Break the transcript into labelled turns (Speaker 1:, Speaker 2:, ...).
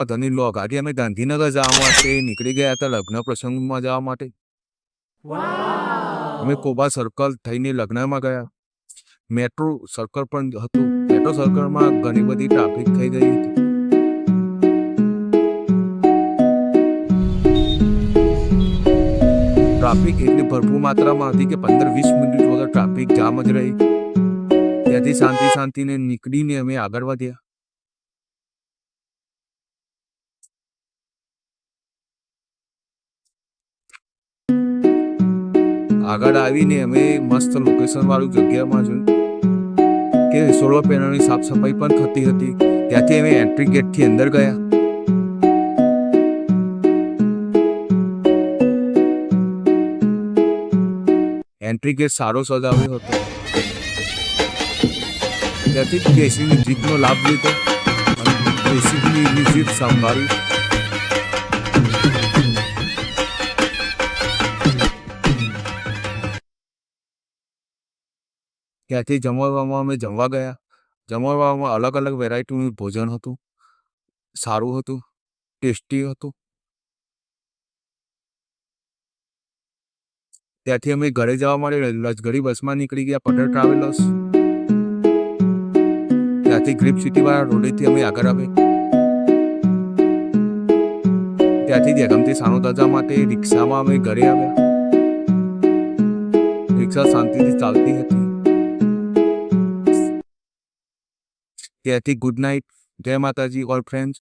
Speaker 1: ધની લો ગાડી અમે ગાંધીનગર જવા માટે નીકળી ગયા હતા લગ્ન પ્રસંગમાં જવા માટે। અમે કોબા સર્કલ થઈને લગ્નમાં ગયા। મેટ્રો સર્કલ પણ હતું। મેટ્રો સર્કલમાં ઘણી બધી ટ્રાફિક થઈ ગઈ હતી। ટ્રાફિક એટલી ભરપૂર માત્રામાં હતી કે 15-20 મિનિટ વગર ટ્રાફિક જામ જ રહી। ત્યાંથી શાંતિને નીકળીને અમે આગળ વધ્યા। આગળ આવીને અમે મસ્ત લોકેશન વાળું જગ્યામાં જોયું કે સોલર પેનલની સાફ સફાઈ પણ થતી હતી। ત્યાંથી અમે એન્ટ્રી ગેટથી અંદર ગયા। એન્ટ્રી ગેટ સારો સજાવ્યો હતો। ત્યાંથી કેસી મ્યુઝિકનો લાભ લીધો અને કેસીની મ્યુઝિક સાંભળી। ત્યાંથી જમવામાં અમે જમવા ગયા। જમવામાં અલગ અલગ વેરાયટીનું ભોજન હતું, સારું હતું, ટેસ્ટી હતું। ત્યાંથી અમે ઘરે જવા માટે લક્ઝરી બસમાં નીકળી ગયા, પટેલ ટ્રાવેલર્સ। ત્યાંથી ગ્રીપ સિટી વાળા રોડેથી અમે આગળ આવ્યા। ત્યાંથી દેગામથી સાણોદ જવા માટે રિક્ષામાં અમે ઘરે આવ્યા। રિક્ષા શાંતિથી ચાલતી હતી। ત્યાંથી ગુડ નાઇટ, જય માતાજી ઓલ ફ્રેન્ડ્સ।